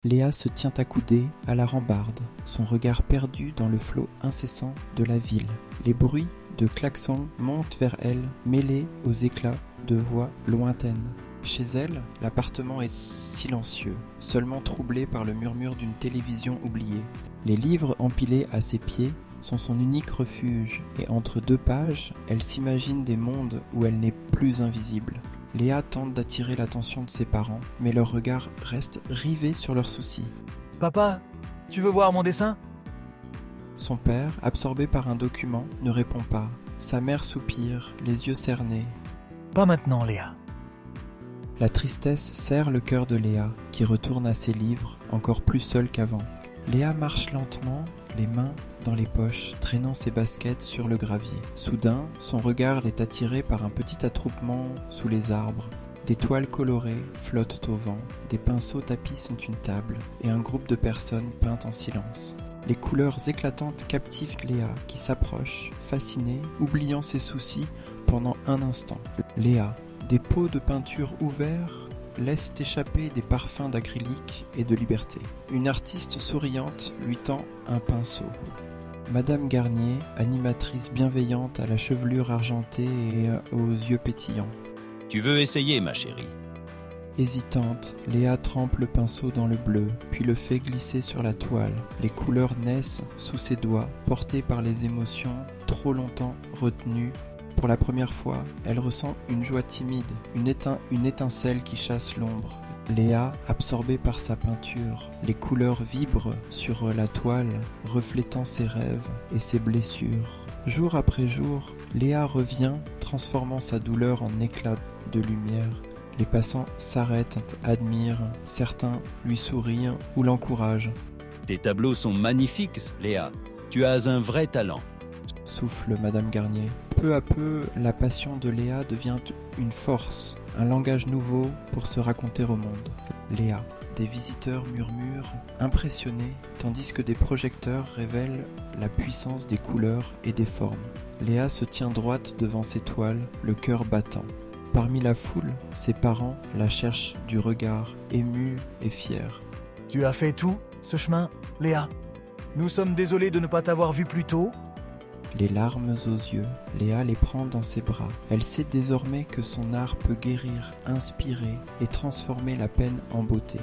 Léa se tient accoudée à la rambarde, son regard perdu dans le flot incessant de la ville. Les bruits de klaxons montent vers elle, mêlés aux éclats de voix lointaines. Chez elle, l'appartement est silencieux, seulement troublé par le murmure d'une télévision oubliée. Les livres empilés à ses pieds sont son unique refuge, et entre deux pages, elle s'imagine des mondes où elle n'est plus invisible. Léa tente d'attirer l'attention de ses parents, mais leur regard reste rivé sur leurs soucis. « Papa, tu veux voir mon dessin ?» Son père, absorbé par un document, ne répond pas. Sa mère soupire, les yeux cernés. « Pas maintenant, Léa. » La tristesse serre le cœur de Léa, qui retourne à ses livres, encore plus seule qu'avant. Léa marche lentement, les mains dans les poches, traînant ses baskets sur le gravier. Soudain, son regard est attiré par un petit attroupement sous les arbres. Des toiles colorées flottent au vent, des pinceaux tapissent une table, et un groupe de personnes peint en silence. Les couleurs éclatantes captivent Léa, qui s'approche, fascinée, oubliant ses soucis pendant un instant. Léa, des pots de peinture ouverts, laisse échapper des parfums d'acrylique et de liberté. Une artiste souriante lui tend un pinceau. Madame Garnier, animatrice bienveillante à la chevelure argentée et aux yeux pétillants. « Tu veux essayer, ma chérie ?» Hésitante, Léa trempe le pinceau dans le bleu, puis le fait glisser sur la toile. Les couleurs naissent sous ses doigts, portées par les émotions trop longtemps retenues. Pour la première fois, elle ressent une joie timide, une étincelle qui chasse l'ombre. Léa, absorbée par sa peinture, les couleurs vibrent sur la toile, reflétant ses rêves et ses blessures. Jour après jour, Léa revient, transformant sa douleur en éclats de lumière. Les passants s'arrêtent, admirent, certains lui sourient ou l'encouragent. « Tes tableaux sont magnifiques, Léa. Tu as un vrai talent. » souffle Madame Garnier. Peu à peu, la passion de Léa devient une force, un langage nouveau pour se raconter au monde. Léa. Des visiteurs murmurent, impressionnés, tandis que des projecteurs révèlent la puissance des couleurs et des formes. Léa se tient droite devant ses toiles, le cœur battant. Parmi la foule, ses parents la cherchent du regard, émus et fiers. « Tu as fait tout, ce chemin, Léa. Nous sommes désolés de ne pas t'avoir vu plus tôt. » Les larmes aux yeux, Léa les prend dans ses bras. Elle sait désormais que son art peut guérir, inspirer et transformer la peine en beauté.